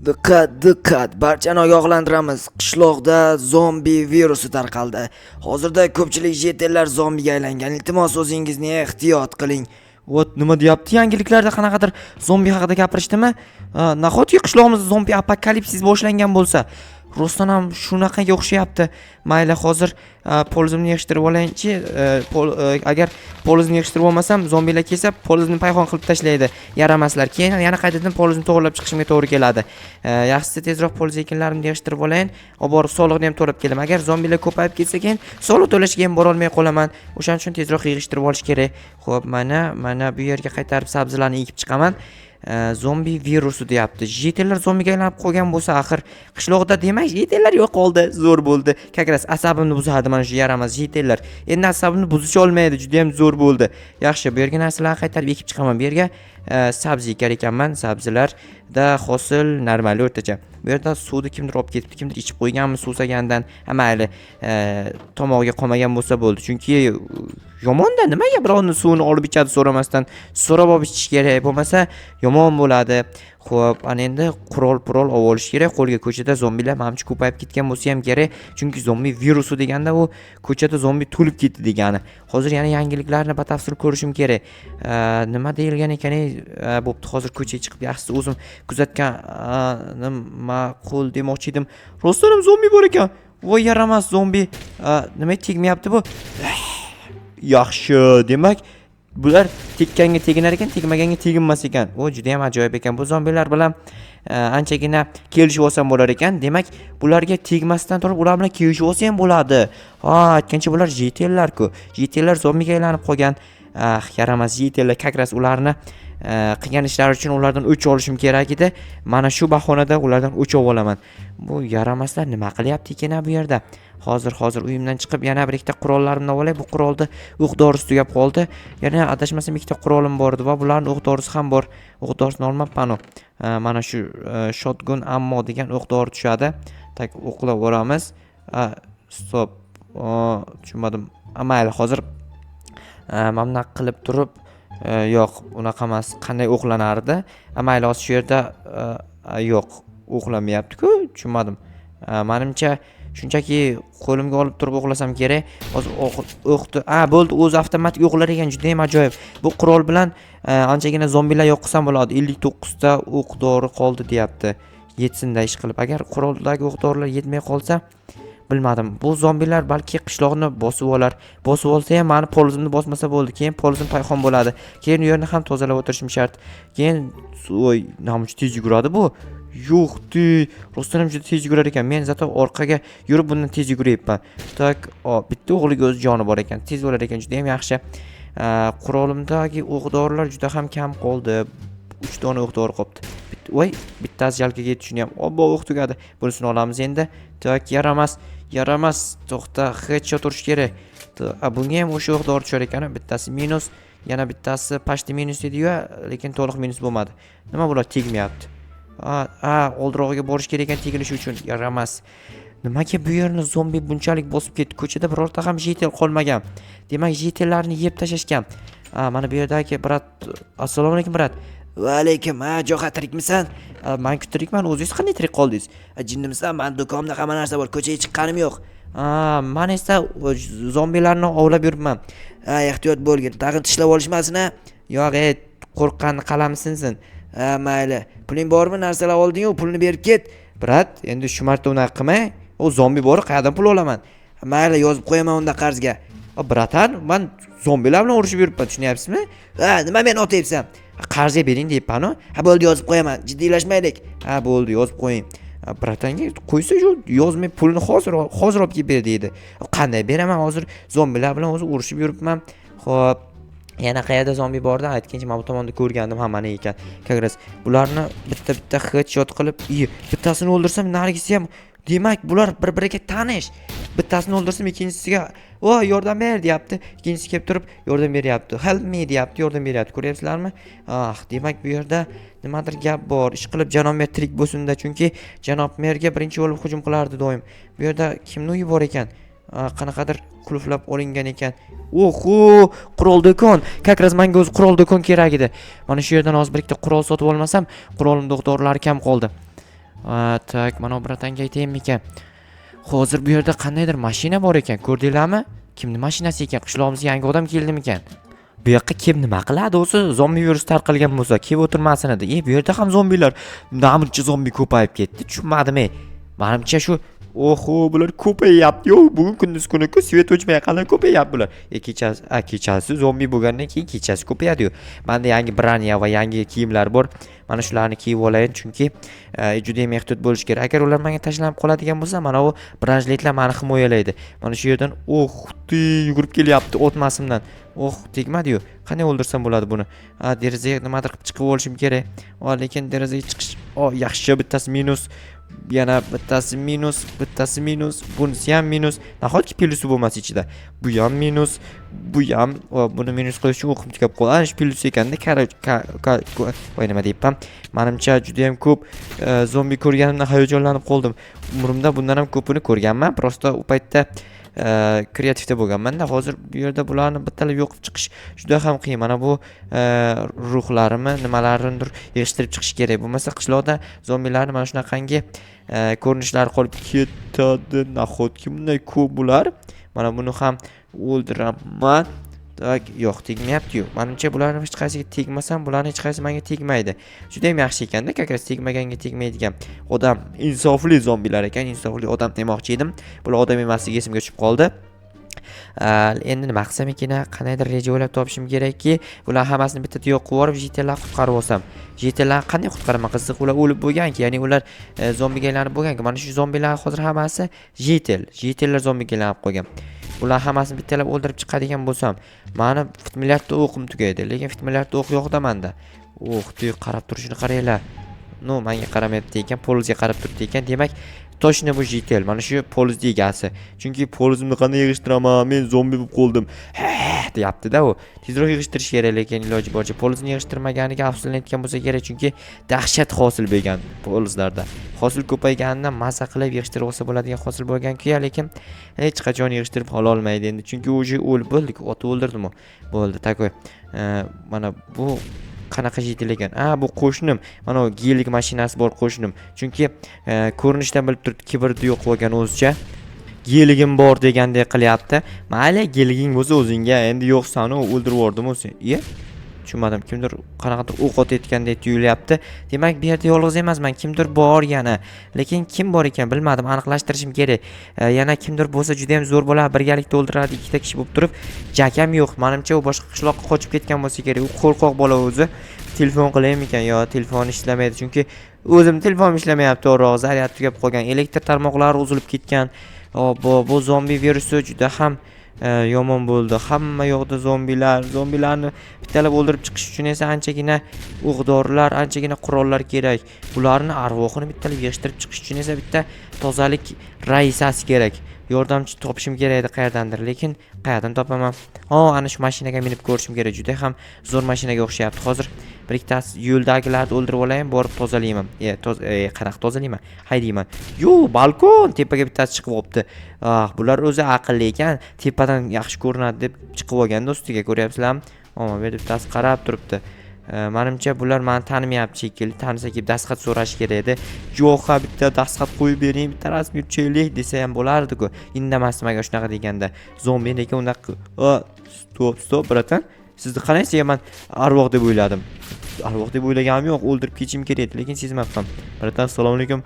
Diqqat, diqqat, barchani ogohlantiramiz. Qishloqda zombi virusi tarqaldi. Hozirda ko'pchilik jetellar zombiga aylangan. Iltimos o'zingizni ehtiyot qiling. Nima deyapti? Yangiliklarda qanaqadir zombi haqida gapirishdimi? Nahotki qishlog'imizda zombi apokalipsis boshlangan bo'lsa? Rostdan ham shunaqaga o'xshayapti. Mayli, hozir polizimni yig'ishtirib olaychi. Agar polizni yig'ishtirib olmasam, zombilar kelsa, polizni payhon qilib tashlaydi. Yaramaslar. Keyin yana qaytadan polizni to'g'rilab chiqishimga to'g'ri keladi. Yaxshisi tezroq poliz ekinlarimni yig'ishtirib olayin. Olib borib soliqni ham to'lab kelaman. Agar zombilar ko'payib ketsa, keyin soliq to'lashga ham bora olmay qolaman. O'shaning uchun tezroq yig'ishtirib olish kerak. Xo'p, mana bu yerga qaytarib sabzilarni ekib chiqaman. Zombi virusi deyapti. Jetellar zombiga aylanib qolgan bo'lsa, axir qishloqda demak, jetellar yo'q qoldi, zo'r bo'ldi. Kakras asabimni buzadi mana shu yaramas jetellar. Endi asabimni buzish olmaydi, juda ham zo'r bo'ldi. Yaxshi, bu yerga narsalarni qaytarib ekib chiqaman. Bu yerga sabzi ekar ekanman. Sabzilarda hosil normal o'rtacha. Bu yerda suvni kimdir olib ketibdi, kimdir ichib qo'yganmi suvsagandan. Mayli, tomog'iga qolmagan bo'lsa bo'ldi. Chunki yomonda nimaga birovni suvini olib ichadi so'ramasdan, so'rab olib ichish kerak, bo'lmasa yomon bo'ladi. Xo'p, ana endi qurol olib olish kerak. Qo'lga ko'chada zombilar mamchi ko'payib ketgan bo'lsa ham kerak, chunki zombi virusi deganda u ko'chada zombi to'lib ketdi degani. Hozir yana yangiliklarni batafsil ko'rishim kerak. Nima deyilgan ekan? Bo'pti, hozir ko'chaga chiqib yaxshisi o'zim kuzatganim ma'qul demoqchi edim. Rostdan ham zombi bor ekan. Voy yaramas zombi. Nima tegmayapti bu? Yaxshi, demak bular tekkanga teginar ekan, tegmaganga teginmas ekan. O juda ham ajoyib ekan. Bu zombilar bilan anchagina kelishib olsam bo'lar ekan. Demak, bularga tegmasdan turib ular bilan kelishib olsa ham bo'ladi. Aytgancha bular jetellar-ku. Jetellar zombiga aylanib qolgan. Yaramas jetellar, kakras ularni qilgan ishlari uchun ulardan o'ch olishim kerak edi. Mana shu bahonada ulardan o'ch olaman. Bu yaramaslar nima qilyapti ekan bu yerda? Hozir uyimdan chiqib yana bir ikkita qurollarimni olay. Bu qurolda o'q dorisi tugab qoldi. Yana adashmasam ikkita qurolim bor edi va bularning o'q dorisi ham bor. O'q dorisini olmabman. Mana shu shotgun ammo degan o'q dori tushadi. Tak o'qlab o'ramiz. Stop. Tushunmadim. Mayli, hozir mamna qilib turib yo'q, unaqa emas. Qanday o'qlanardi? Mayli, hozir shu yerda yo'q, o'qlamayapti-ku, tushunmadim. Menimcha shunchaki qo'limga olib turib o'qlasam kerak. Hozir o'qdi. Bo'ldi, o'zi avtomatik o'qlar ekan, juda ham ajoyib. Bu qurol bilan anchagina zombilar yo'q qilsam bo'ladi. 59 ta o'q dori qoldi deyapti. Yetsinda ish qilib. Agar quroldagi o'q dorilar yetmay qolsa, bilmadim. Bu zombilar balki qishloqni bosib olar. Bosib olsa ham meni polizimni bosmasa bo'ldi. Keyin polizim payxon bo'ladi. Keyin u yerni ham tozalab o'tirishim shart. Keyin namuncha tez yuguradi bu. Yo'qdi. Rostdan ham juda tez yugurar ekan. Men zato orqaga yurib bundan tez yugurayapman. Tak, bitta o'g'liga o'z joni bor ekan. Tez bo'lar ekan, juda ham yaxshi. Qurolimdagi o'q-dorilar juda ham kam qoldi. 3 dona o'q-dori qoldi. Voy, bittasi jalkaga yetdi, shuni ham o'q tugadi. Bunisini olamiz endi. Tak, yaramas. To'xta, headshot urish kerak. Bunga ham o'sha o'q-dori tushar ekan. Bittasi minus, yana bittasi pashti minus edi-yu, lekin to'liq minus bo'lmadi. Nima bular tegmayapti? Oldrog'iga borish kerak ekan tegilishi uchun. Yaramas. Nimaga bu yerni zombi bunchalik bosib ketdi? Ko'chada birorta ham jetel qolmagan. Demak, jetellarni yeb tashlashgan. Mana bu yerdagi brat. Assalomu alaykum, brat. Va alaykum. Jo'xa tirikmisan? Men tirikman. O'zingiz qanday tirik qoldingiz? Jinnimsan? Men do'konimda hamma narsa bor. Ko'chaga chiqqanim yo'q. Men esa zombilarni ovlab yuribman. Ehtiyot bo'lgin. Tag'in tishlab olishmasin, ha? Yo'q, qo'rqqanni qalamsinsin. Mayli. Puling bormi? Narsalar olding-ku, pulni berib ket. Brat, endi shu marta unaqa qilmay. O zombi bor, qayerdan pul olaman? Mayli, yozib qo'yaman unda qarzga. Bratan, men zombilar bilan urushib yuribman, tushunyapsizmi? Nima men otayapsan? Qarzga bering deyapman-ku. Bo'ldi, yozib qo'yaman. Jiddiylashmaylik. Bo'ldi, yozib qo'ying. Bratanga qo'ysa shu yozmay pulni hozir olib kelib ber deydi. Qanday beraman? Hozir zombilar bilan o'zi urushib yuribman. Xo'p, yana qayerda zombi borda aytgancha men bu tomonda ko'rgandim hammani ekan. Kakras bularni bitta headshot qilib, bittasini o'ldirsam, narigisi ham demak bular bir-biriga tanish. Bittasini o'ldirsam, ikkinchisiga yordam ber deyapti. Ikkinchisi kelib turib yordam beryapti. Help me deyapti, yordam beryapti. Ko'ryapsizlarmi? Demak bu yerda nimadir gap bor. Ish qilib janob mer tirik bo'lsin-da, chunki janob merga birinchi bo'lib hujum qilardi doim. Bu yerda kimning uyi bor ekan? Qanaqadir qulflab olingan ekan. Qurol do'kon. Kakras menga o'zi qurol do'kon kerak edi. Mana shu yerdan hozir bir ikkita qurol sotib olmasam, qurolim doktorlari kam qoldi. Tak, mana bratanga aytaymi ekan. Hozir bu yerda qandaydir mashina bor ekan, ko'rdinglarmi? Kimning mashinasi ekan? Qishlog'imizga yangi odam keldimi ekan? Bu yoqqa kim nima qiladi o'zi? Zombi virus tarqalgan bo'lsa, kelib o'tirmasin edi. Bu yerda ham zombilar, namuncha zombi ko'payib ketdi. Tushunmadim. Menimcha shu oho, bular ko'payyapti. Yo'q, bugun kunduz kuni-ku svet o'chmay qanday ko'payyapti bular. Kechasi zombi bo'lgandan keyin kechasi ko'payadi-yu. Menda yangi branya va yangi kiyimlar bor. Mana shularni kiyib olayin, chunki juda ham ehtiyot bo'lish kerak. Agar ular menga tashlanib qoladigan bo'lsa, mana bu branjletlar meni himoyalaydi. Mana shu yerdan yugurib kelyapti o'tmasimdan. Tegmadi-yu. Qanday o'ldirsam bo'ladi buni? Derazaga nimadir qilib chiqib olishim kerak. Lekin derazaga chiqish, yaxshi, bittasi minus. Yana bittasi minus, bunisi ham minus. Nahotki plusi bo'lmas ichida. Bu ham minus, bu ham, buni minus qo'yish uchun o'qim tugab qoladi. Plus ekanda, voy nima deyapman. Menimcha juda ham ko'p zombi ko'rganimdan hayajonlanib qoldim. Umrimda bundan ham ko'pini ko'rganman. Prosta u paytda kreativda bo'lganman-da. Hozir bu yerda bularni bittalab yo'qib chiqish juda ham qiyin. Mana bu ruhlarimni nimalarnidir yig'ishtirib chiqish kerak. Bo'lmasa qishloqda zombilarni mana shunaqangi ko'rinishlari qolib ketadi. Nahotki bunday ko'p bular. Mana buni ham o'ldiraman. Tak, yo'q, tegmayapti-yu. Menimcha bularni hech qaysiga tegmasam, bularning hech qaysi menga tegmaydi. Juda ham yaxshi ekan-da, kakras tegmaganga tegmaydigan odam insofli zombilar ekan, insofli odam demoqchi edim. Bular odam emasligi esimga tushib qoldi. Endi nima qilsam ekan, qanaydir reja o'ylab topishim kerakki, bular hammasini bitta yo'q qilib yuborib, JTlarni qutqarib olsam. JTlarni qanday qutqaraman? Qiziq, ular o'lib bo'lgan-ki, ya'ni ular zombiga aylanib bo'lgan-ki. Mana shu zombilar hozir hammasi JTlar zombiga aylanib qolgan. Ular hammasini bittalab o'ldirib chiqadigan bo'lsam, meni 1 milliardta o'qim tugaydi. Lekin 1 milliardta o'q yo'q-da menda. Qarab turishini qaranglar. Menga qaramayapti ekan, polizga qarab turibdi ekan. Demak, toshni bu JTL, mana shu poliz egasi. Chunki polizimni qanday yig'ishtiraman? Men zombi bo'lib qoldim. Deyapti-da u. Tezroq yig'ishtirish kerak, lekin iloji boricha polizni yig'ishtirmaganiga afsuslanayotgan bo'lsa kerak, chunki dahshat hosil bo'lgan polizlarda. Hosil ko'payganidan maza qilib yig'ishtirib olsa bo'ladigan hosil bo'lgan-ku, lekin hech qachon yig'ishtirib ola olmaydi endi. Chunki o'zi o'lib bo'ldi-ku, oti o'ldirdim-ku. Bo'ldi, takoy. Mana bu qanaqa JTL ekan? Bu qo'shnim. Mana bu gelik mashinasi bor qo'shnim. Chunki ko'rinishdan bilib turibdi, kibrni yo'q qilgan o'zicha. Geligim bor degandek qilyapti. Mayli, geliging bo'lsa o'zingga, endi yo'qsan-u o'ldirib yubordim o'zi. Tushunmadim, kimdir qanaqadir o'q otayotgandek tuyulyapti. Demak, bu yerda yolg'iz emasman, kimdir bor yana. Lekin kim bor ekan bilmadim, aniqlashtirishim kerak. Yana kimdir bo'lsa juda ham zo'r bo'ladi, birgalikda o'ldiradi, ikkita kishi bo'lib turib. Jakam yo'q. Menimcha u boshqa qishloqqa qochib ketgan bo'lsa kerak. U qo'rqoq bola o'zi. Telefon qilaymi ekan? Yo, telefon ishlamaydi, chunki o'zim telefonim ishlamayapti, to'g'ri, zaryad tugab qolgan, elektr tarmoqlari uzilib ketgan. Bu zombi virusi juda ham yomon bo'ldi. Hamma yoqda zombilarni bittalab o'ldirib chiqish uchun esa anchagina o'q-dorilar, anchagina qurollar kerak. Bularni arvohini bittalab yig'ishtirib chiqish uchun esa bitta tozalik raisasi kerak. Yordamchi topishim kerak edi qayerdandir, lekin qayerdan topaman? Ana shu mashinaga minib ko'rishim kerak. Juda ham zo'r mashinaga o'xshayapti. Hozir bir ikkitasi yo'ldagilarni o'ldirib olayim, borib tozalayman. Qanaqa tozalayman? Haydayman. Balkon tepaga bittasi chiqib olibdi. Bular o'zi aqlli ekan, tepadan yaxshi ko'rinadi deb chiqib olganda ustiga, ko'ryapsizlarmi? Bu yerda bittasi qarab turibdi. Menimcha bular meni tanimayapti shekilli. Tanisa kelib dastxat so'rash kerak edi. Yo'q, bitta dastxat qo'yib bering, bitta rasm yurtchaylik desa ham bo'lardi-ku. Indamasdim agar shunaqa deganda. Zombi lekin unaqa stop, bratan. Sizni qaraysiz, men arvoh deb o'yladim. Arvoh deb o'ylaganim yo'q, o'ldirib ketishim kerak edi, lekin sezmabman. Bratan, assalomu alaykum.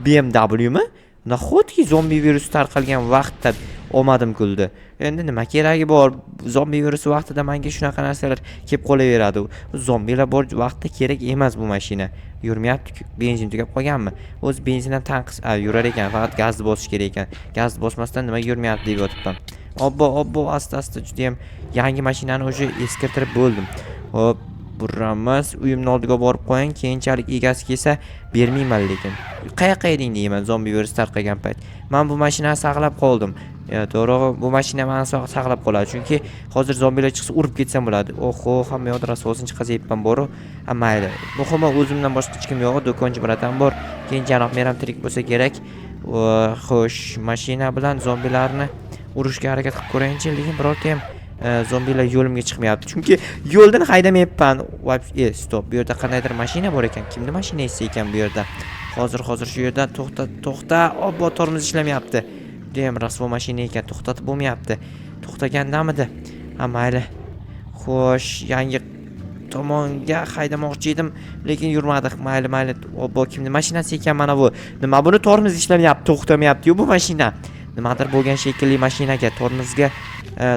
BMW mi? Nahotki zombi virusi tarqalgan vaqtda omadim kuldi. Endi nima keragi bor? Zombi virusi vaqtida menga shunaqa narsalar kelib qolaveradi. Zombilar bor vaqtda kerak emas bu mashina. Yurmayapti, benzin tugab qolganmi? O'z benzindan tanqis yurar ekan, faqat gazni bosish kerak ekan. Gazni bosmasdan nima yurmayapti deb yotibman. Obbo, asta juda ham yangi mashinani o'sha eskirtirib bo'ldim. Hop, burramiz, uyimni oldiga borib qo'ying, keyinchalik egasi kelsa bermayman lekin. Qayoqqa eding deyman, zombi virus tarqagan payt. Men bu mashinani saqlab qoldim. To'g'ri, bu mashina meni saqlab qoladi, chunki hozir zombilar chiqsa urib ketsam bo'ladi. Hamma yoqda rasosinchi qazayibman boru. Mayli. Muhimi o'zimdan boshqa hech kim yo'q, do'konchi bratan bor. Keyinchalik men ham tirik bo'lsa kerak. Xo'sh, mashina bilan zombilarni urushga harakat qilib ko'rayinchi, lekin birorta ham zombilar yo'limga chiqmayapti. Chunki yo'ldan haydamayapman. Stop, bu yerda qandaydir mashina bor ekan. Kimning mashinasi ekan bu yerda? Hozir shu yerdan to'xta. Obbo, tormoz ishlamayapti. Judayam rasvo mashina ekan, to'xtatib bo'lmayapti. To'xtagandamidi? Ha, mayli. Xo'sh, yangi tomonga haydamoqchi edim, lekin yurmadi. Mayli. Obbo, kimning mashinasi ekan mana bu? Nima buni tormoz ishlamayapti, to'xtamayapti-yu bu mashina? Nimadir bo'lgan shekilli mashinaga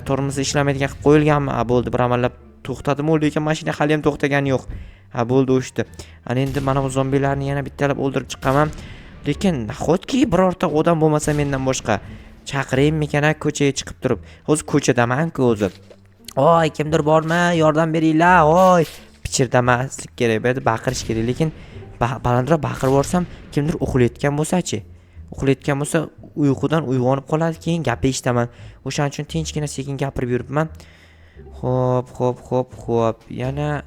tormoz ishlamaydigan qilib qo'yilganmi? Ha, bo'ldi, bir amallab to'xtadimi, lekin mashina hali ham to'xtagani yo'q. Ha, bo'ldi, o'shdi. Ana endi mana bu zombilarni yana bittalab o'ldirib chiqaman. Lekin nahotki birorta odam bo'lmasa mendan boshqa, chaqiraymikan ko'chaga chiqib turib. Hozir ko'chadaman-ku o'zi. Voy, kimdir bormi? Yordam beringlar. Voy, pichirdamaslik kerak edi, baqirish kerak, lekin balandroq baqirib yuborsam, kimdir uxlayotgan bo'lsa-chi? Uxlayotgan bo'lsa, uyqudan uyg'onib qoladi, keyin gap eshitaman. O'shaning uchun tinchgina sekin gapirib yuribman. Xo'p. Yana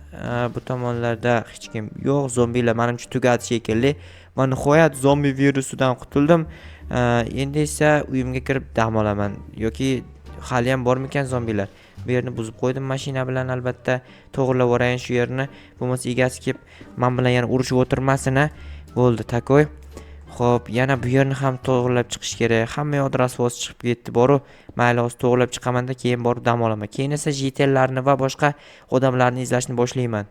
bu tomonlarda hech kim yo'q. Zombilar menimcha tugadi shekilli. Men nihoyat zombi virusidan qutuldim. Endi esa uyimga kirib dam olaman. Yoki hali ham bormikan zombilar? Bu yerni buzib qo'ydim mashina bilan, albatta. To'g'rilab o'rayin shu yerni. Bo'lmasa egasi kelib men bilan yana urushib o'tirmasin-a. Bo'ldi, takoy. Xo'p, yana bu yerni ham to'g'rilab chiqish kerak. Hamma yoq rasvosi chiqib ketdi, boru. Mayli, hozir to'g'rilab chiqaman-da, keyin borib dam olaman. Keyin esa jitellarni va boshqa odamlarni izlashni boshlayman.